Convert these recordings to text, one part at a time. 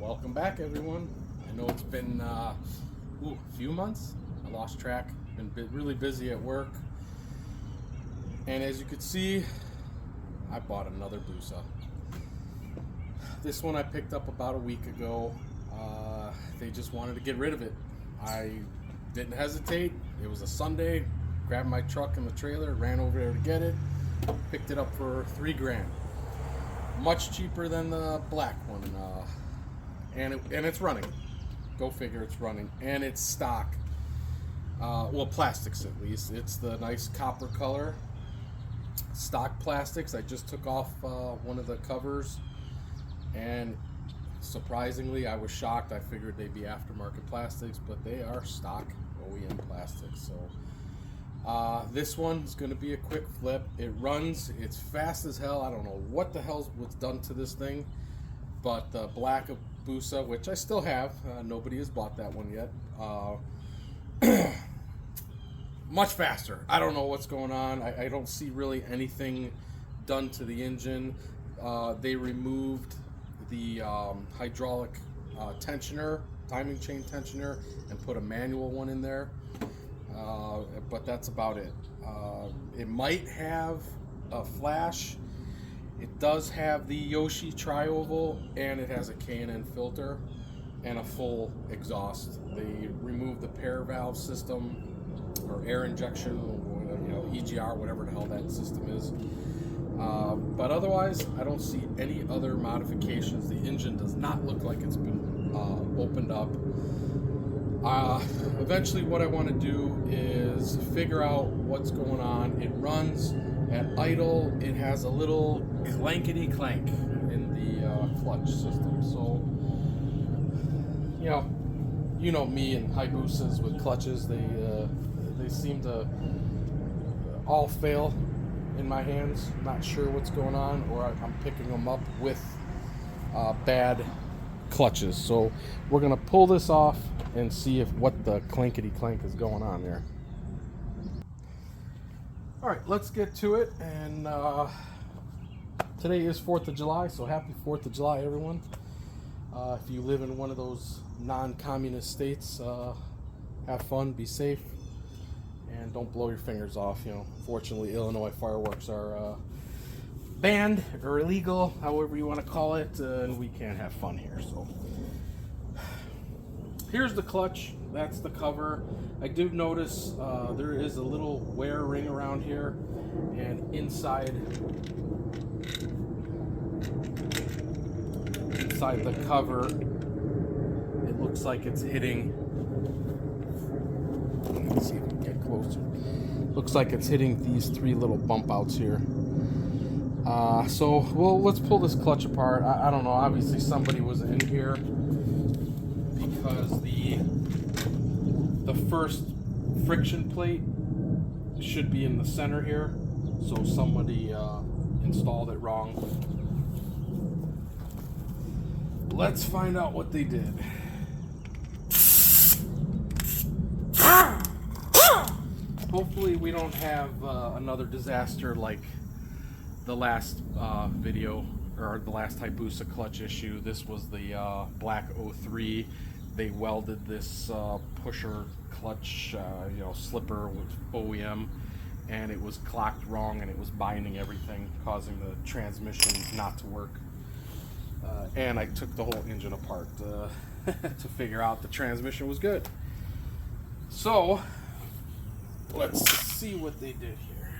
Welcome back, everyone. I know it's been a few months. I lost track. Been really busy at work, and as you could see, I bought another Busa. This one I picked up about a week ago. They just wanted to get rid of it. I didn't hesitate. It was a Sunday. Grabbed my truck and the trailer, ran over there to get it. Picked it up for $3,000. Much cheaper than the black one. And it's running. Go figure, it's running. And it's stock. Well, plastics at least. It's the nice copper color. Stock plastics. I just took off one of the covers. And surprisingly, I was shocked. I figured they'd be aftermarket plastics, but they are stock OEM plastics. So this one's going to be a quick flip. It runs. It's fast as hell. I don't know what the hell was done to this thing, but the black Busa, which I still have, nobody has bought that one yet. Much faster. I don't know what's going on. I don't see really anything done to the engine. They removed the hydraulic tensioner, timing chain tensioner, and put a manual one in there. But that's about it. It might have a flash. It does have the Yoshi tri-oval, and it has a K&N filter and a full exhaust. They removed the pair valve system or air injection, EGR, whatever the hell that system is. But otherwise, I don't see any other modifications. The engine does not look like it's been opened up. Eventually what I want to do is figure out what's going on. It runs at idle. It has a little clankety clank in the clutch system. So, you know me and Hayabusas with clutches. They seem to all fail in my hands. Not sure what's going on, or I'm picking them up with bad clutches. So we're gonna pull this off and see what the clankety clank is going on there. All right, let's get to it. And today is 4th of July, so happy 4th of July, everyone. If you live in one of those non-communist states, have fun, be safe, and don't blow your fingers off. Fortunately, Illinois fireworks are banned or illegal, however you want to call it, and we can't have fun here. So here's the clutch. That's the cover. I do notice there is a little wear ring around here, and inside the cover, it looks like it's hitting. Let's see if we can get closer. Looks like it's hitting these 3 little bump outs here. Well, let's pull this clutch apart. I don't know. Obviously, somebody was in here because the first friction plate should be in the center here. So somebody installed it wrong. Let's find out what they did. Hopefully we don't have another disaster like the last video, or the last Hayabusa clutch issue. This was the black 03. They welded this pusher clutch, slipper with OEM, and it was clocked wrong, and it was binding everything, causing the transmission not to work. And I took the whole engine apart to figure out the transmission was good. So let's see what they did here.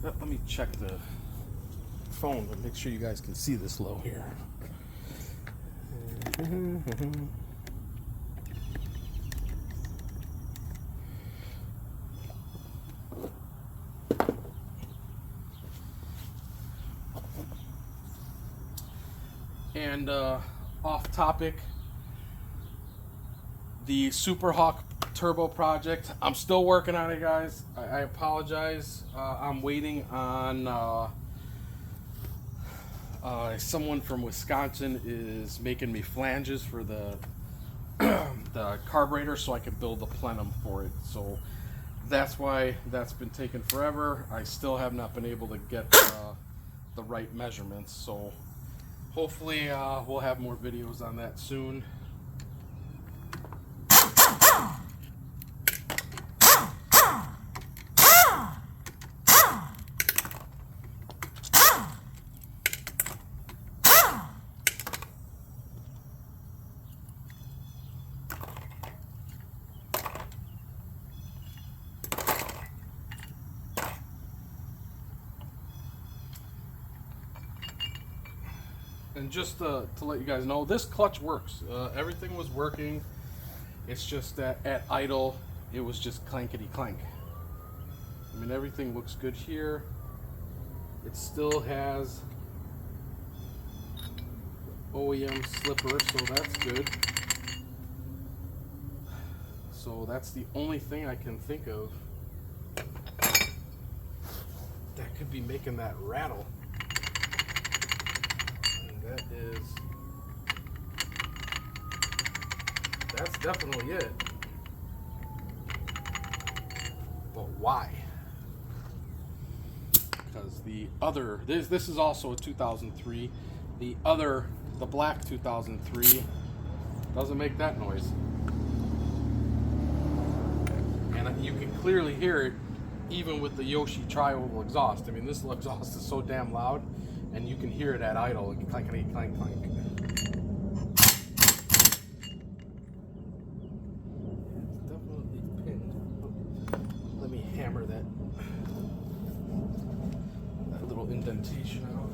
Let me check the phone to make sure you guys can see this low here. And off topic, the Super Hawk Turbo project, I'm still working on it, guys. I apologize. I'm waiting on someone from Wisconsin is making me flanges for the carburetor so I can build the plenum for it. So that's why that's been taking forever. I still have not been able to get the right measurements. So hopefully we'll have more videos on that soon. And just to let you guys know, this clutch works. Everything was working. It's just that at idle, it was just clankety clank. I mean, everything looks good here. It still has OEM slipper, so that's good. So that's the only thing I can think of that could be making that rattle. That's definitely it. But why? Because the other, this is also a 2003. The black 2003 doesn't make that noise. And you can clearly hear it even with the Yoshi tri-oval exhaust. I mean, this exhaust is so damn loud, and you can hear it at idle, clankety clank clank. It's definitely pinned. Let me hammer that little indentation out.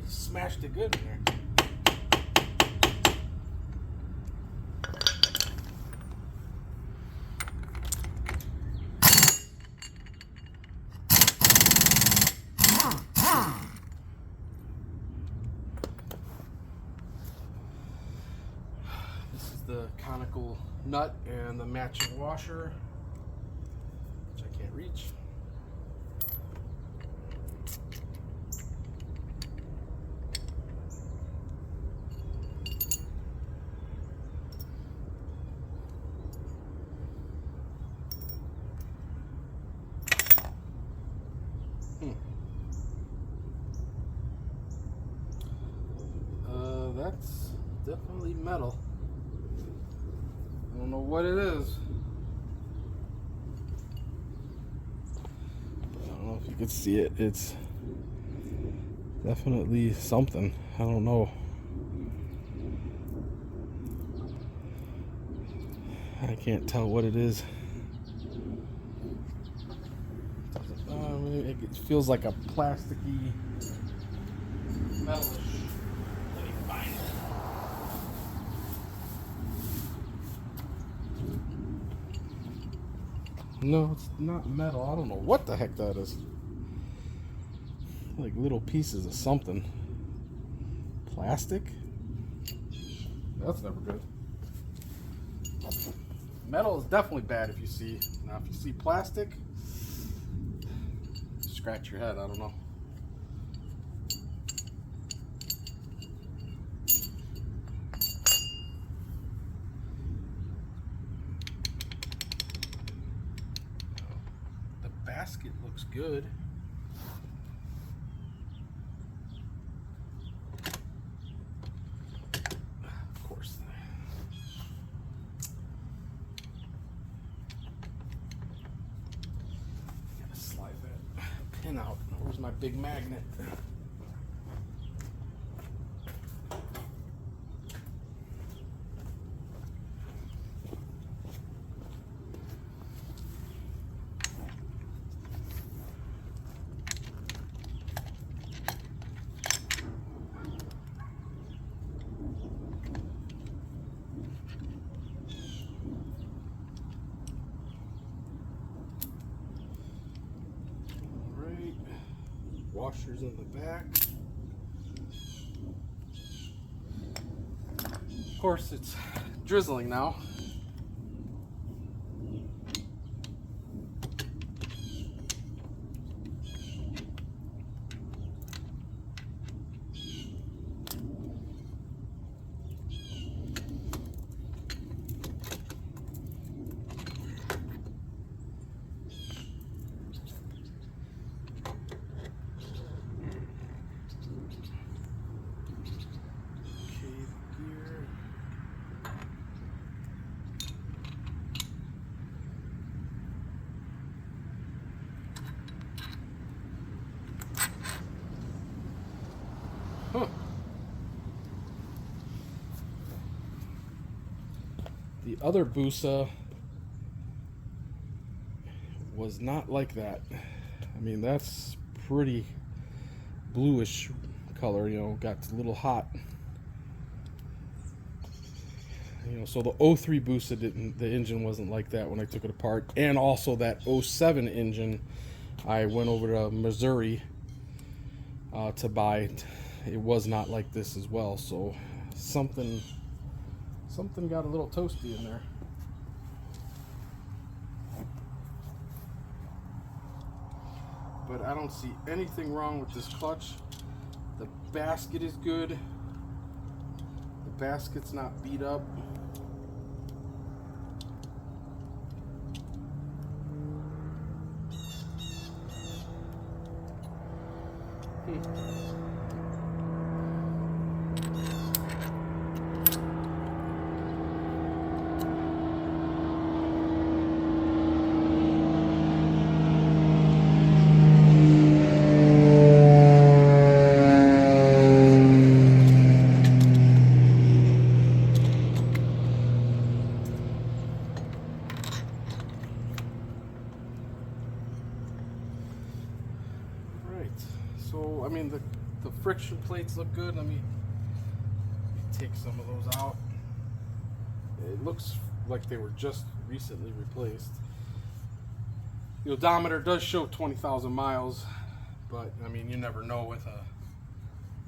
Smashed it good in there. This is the conical nut and the matching washer, which I can't reach. That's definitely metal. I don't know what it is. I don't know if you can see it. It's definitely something. I don't know. I can't tell what it is. It feels like a plasticky, metalish. Let me find it. No, it's not metal. I don't know what the heck that is. Like little pieces of something. Plastic? That's never good. Metal is definitely bad if you see. Now, if you see plastic, scratch your head. I don't know. The basket looks good. Of course. Gotta slide that pin out. Where's my big magnet? washers in the back. Of course, it's drizzling now. Huh. The other Busa was not like that. I mean, that's pretty bluish color, you know, got a little hot. You know, so the 03 Busa didn't, the engine wasn't like that when I took it apart. And also that 07 engine, I went over to Missouri to buy. It was not like this as well, so something got a little toasty in there. But I don't see anything wrong with this clutch. The basket is good. The basket's not beat up. So, I mean, the friction plates look good. Let me take some of those out. It looks like they were just recently replaced. The odometer does show 20,000 miles, but I mean, you never know with a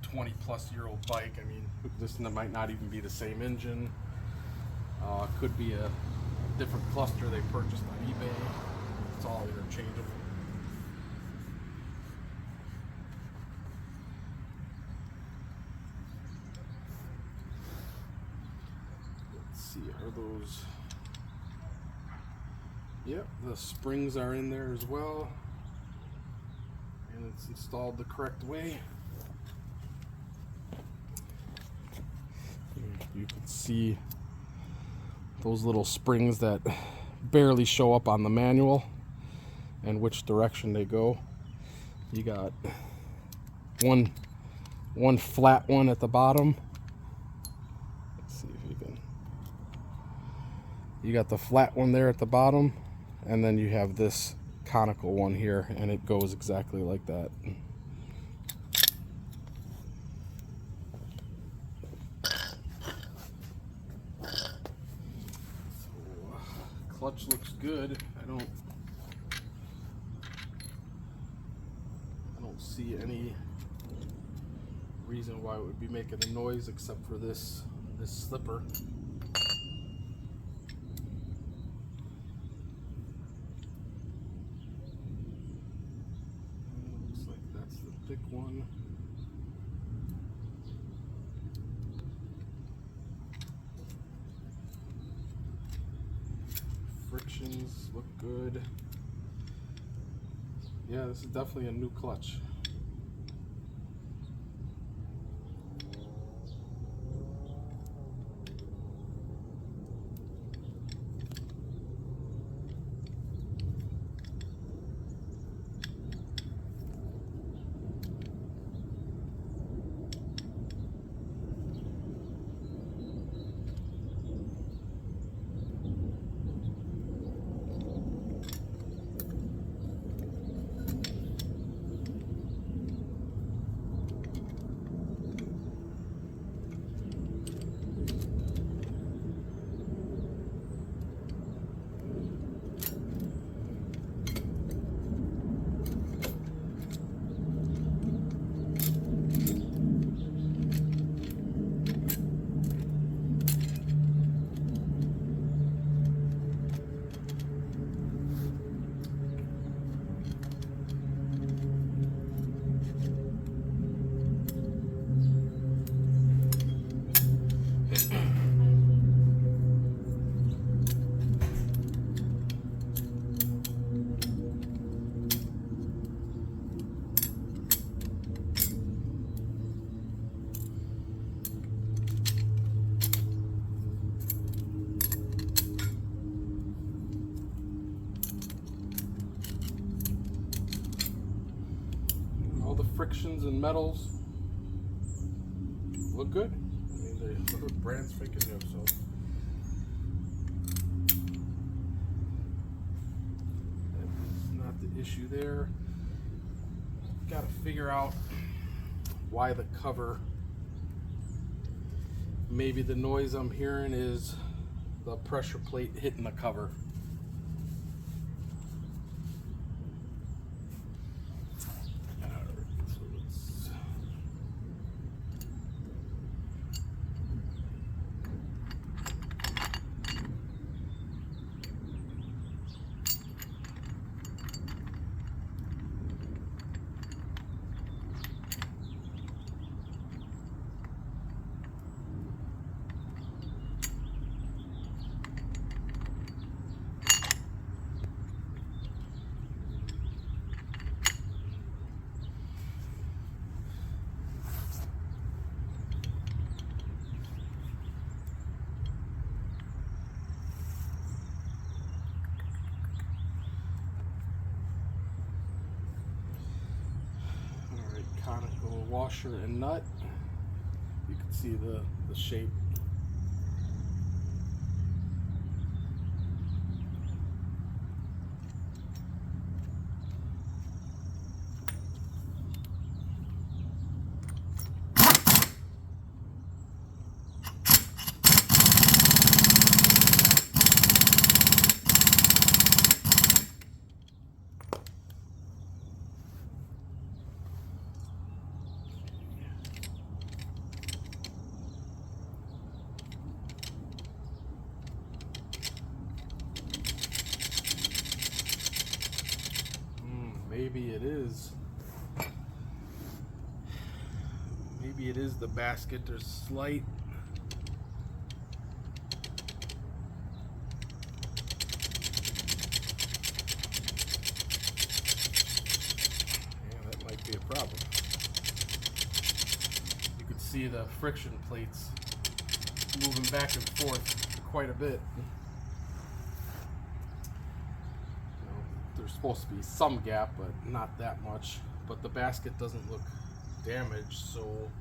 20-plus-year-old bike. I mean, this might not even be the same engine. Could be a different cluster they purchased on eBay. It's all interchangeable. Are those? Yep, the springs are in there as well, and it's installed the correct way. You can see those little springs that barely show up on the manual and which direction they go. You got one flat one at the bottom. You got the flat one there at the bottom, and then you have this conical one here, and it goes exactly like that. So, clutch looks good. I don't see any reason why it would be making a noise except for this slipper. Thick one. Frictions look good. Yeah, this is definitely a new clutch. All the frictions and metals look good. I mean, they look brand spanking new, so that's not the issue there. Got to figure out why the cover. Maybe the noise I'm hearing is the pressure plate hitting the cover. Conical washer and nut. You can see the shape. Maybe it is. Maybe it is the basket. There's slight. Yeah, that might be a problem. You can see the friction plates moving back and forth quite a bit. There's supposed to be some gap, but not that much. But the basket doesn't look damaged, so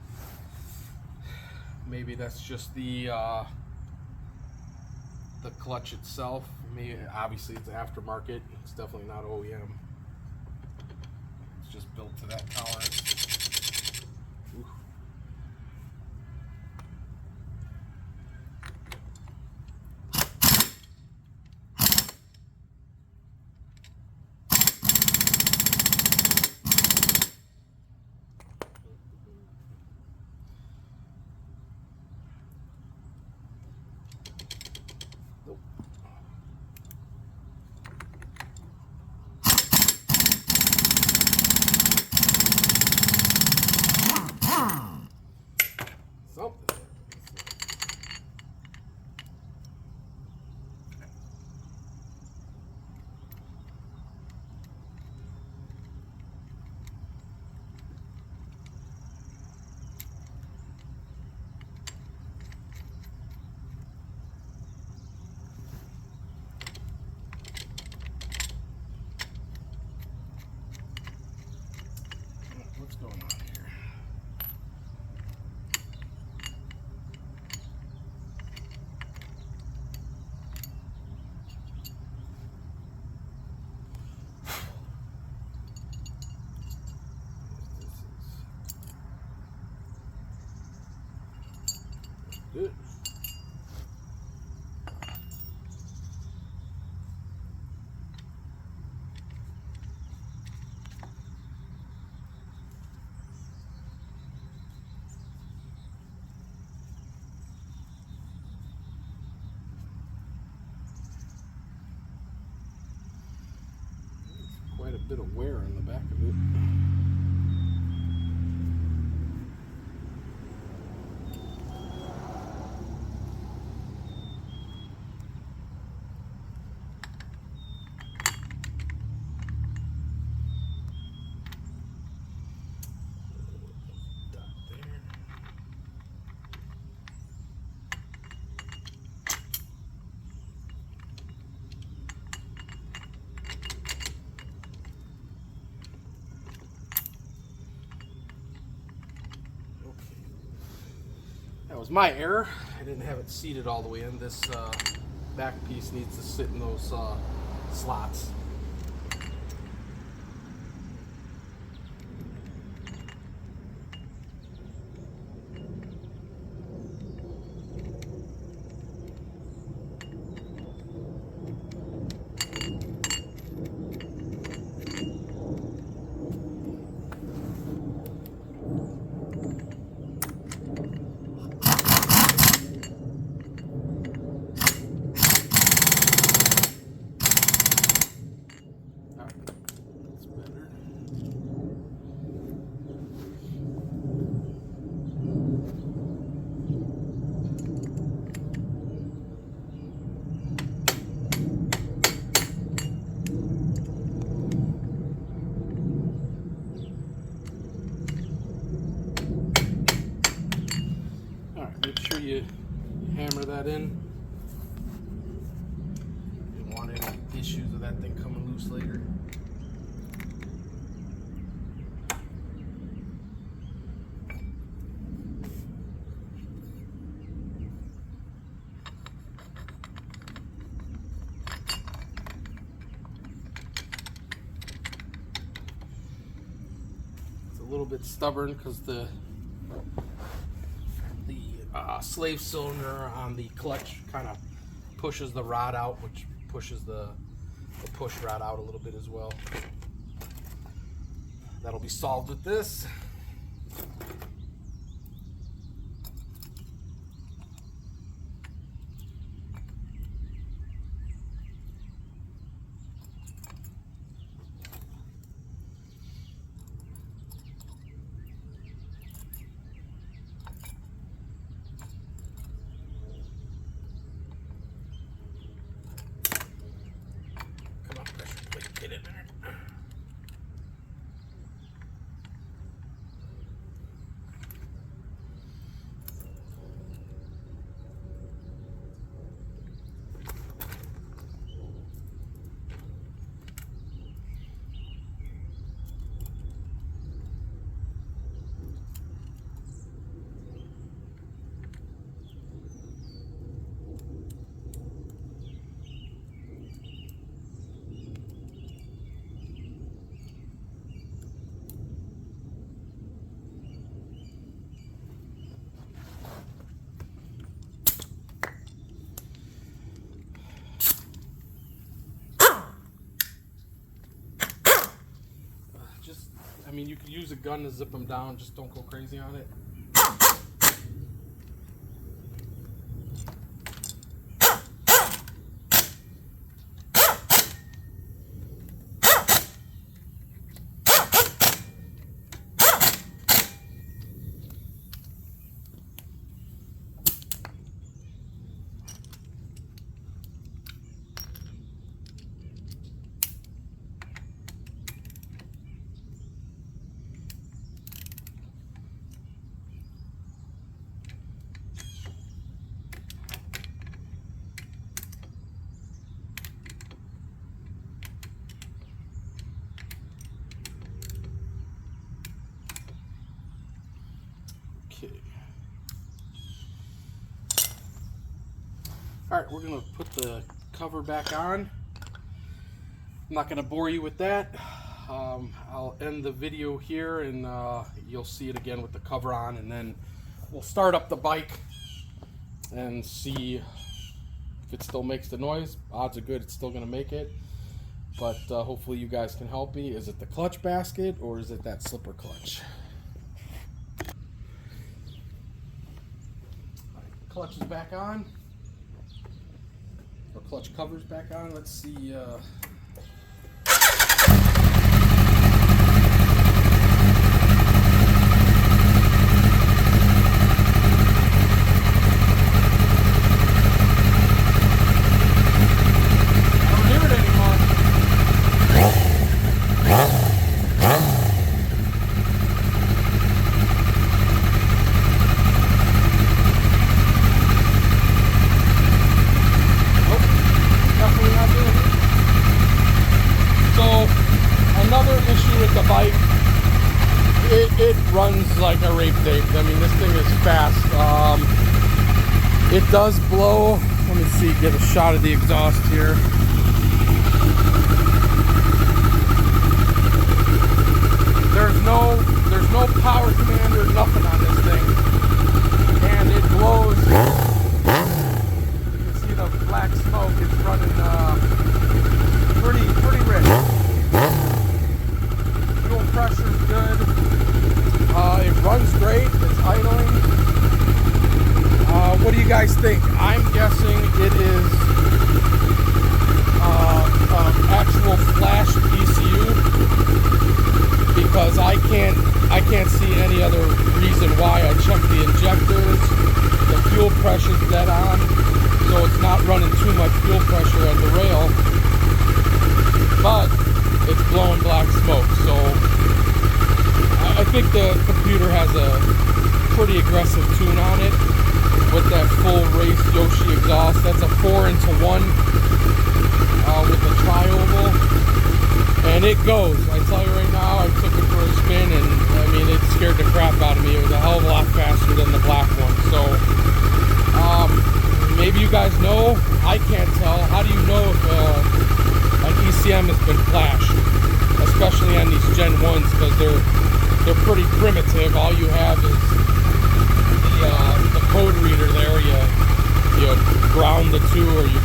maybe that's just the clutch itself. Maybe, obviously it's aftermarket. It's definitely not OEM. It's just built to that tolerance. Ooh. What's going on here? Good. Quite a bit of wear on the back of it. That was my error. I didn't have it seated all the way in. This back piece needs to sit in those slots. Make sure you hammer that in. You don't want any issues with that thing coming loose later. It's a little bit stubborn because the slave cylinder on the clutch kind of pushes the rod out, which pushes the push rod out a little bit as well. That'll be solved with this. Get in there. I mean, you could use a gun to zip them down, just don't go crazy on it. Alright, we're going to put the cover back on. I'm not going to bore you with that. I'll end the video here and you'll see it again with the cover on, and then we'll start up the bike and see if it still makes the noise. Odds are good it's still going to make it, but hopefully you guys can help me. Is it the clutch basket or is it that slipper clutch? Clutch is back on. Our clutch cover's back on. Let's see. The bike, it runs like a rape tape. I mean, this thing is fast. It does blow. Let me see, get a shot of the exhaust here. There's no power command or nothing on this thing. And it blows. You can see the black smoke. It's running pretty rich. Fuel pressure's good. It runs great. It's idling. What do you guys think? I'm guessing it is actual flashed ECU, because I can't see any other reason why. I checked the injectors, the fuel pressure's dead on, so it's not running too much fuel pressure at the rail, but it's blowing black smoke. So I think the computer has a pretty aggressive tune on it with that full race Yoshi exhaust. That's a 4-into-1 with a tri-oval, and it goes. I tell you right now, I took it for a spin, and I mean, it scared the crap out of me. It was a hell of a lot faster than the black one. So maybe you guys know. I can't tell. How do you know if an ECM has been flashed, especially on these Gen 1s, because they're pretty primitive. All you have is the code reader there. You ground the two, or you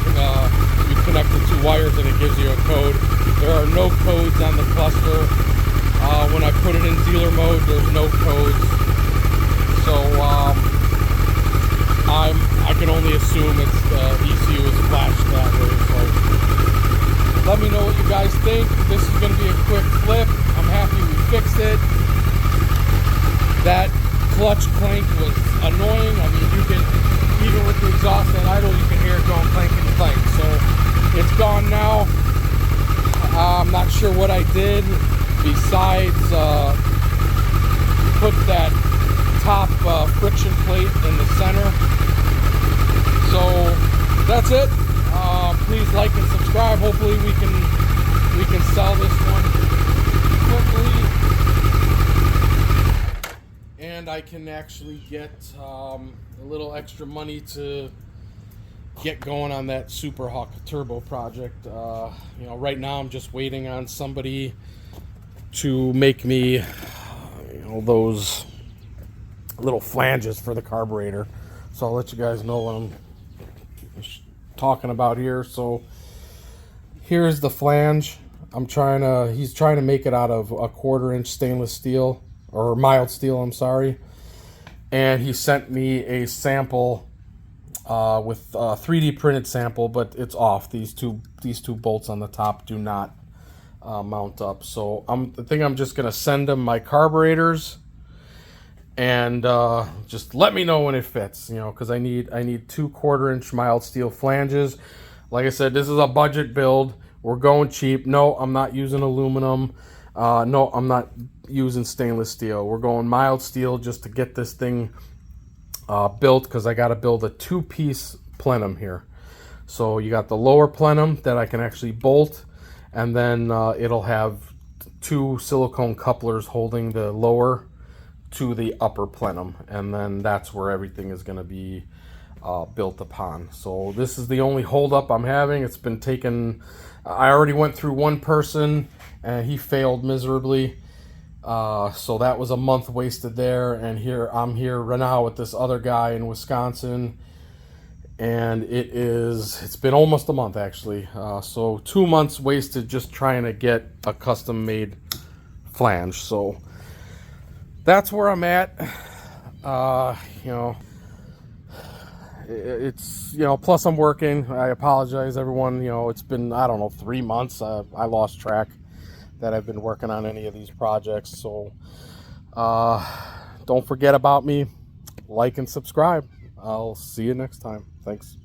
connect the two wires, and it gives you a code. There are no codes on the cluster. When I put it in dealer mode, there's no codes. So I can only assume it's ECU is flashed that way. So let me know what you guys think. This is going to be a quick flip. I'm happy we fixed it. That clutch clank was annoying. I mean, you can, even with the exhaust at idle, you can hear it going clank and clank. So it's gone now. I'm not sure what I did besides put that top friction plate in the center. So that's it. Please like and subscribe. Hopefully we can sell this one quickly, and I can actually get a little extra money to get going on that Super Hawk Turbo project. You know, right now I'm just waiting on somebody to make me, you know, those little flanges for the carburetor. So I'll let you guys know what I'm talking about here. So here's the flange. He's trying to make it out of a 1/4-inch stainless steel, or mild steel, I'm sorry. And he sent me a sample with a 3D printed sample, but it's off. These two bolts on the top do not mount up. So I think I'm just gonna send him my carburetors, and just let me know when it fits, you know, because I need 2 1/4-inch mild steel flanges. Like I said, this is a budget build. We're going cheap. No, I'm not using aluminum. No, I'm not using stainless steel. We're going mild steel just to get this thing built, because I got to build a 2-piece plenum here. So you got the lower plenum that I can actually bolt, and then it'll have 2 silicone couplers holding the lower to the upper plenum, and then that's where everything is going to be built upon. So this is the only holdup I'm having. It's been taken. I already went through one person, and he failed miserably. So that was a month wasted there, and I'm here right now with this other guy in Wisconsin, and it's been almost a month actually. So 2 months wasted just trying to get a custom made flange. So that's where I'm at. You know, it's, you know, plus I'm working. I apologize everyone, you know, it's been, I don't know, 3 months. I lost track that I've been working on any of these projects. So don't forget about me. Like and subscribe. I'll see you next time. Thanks.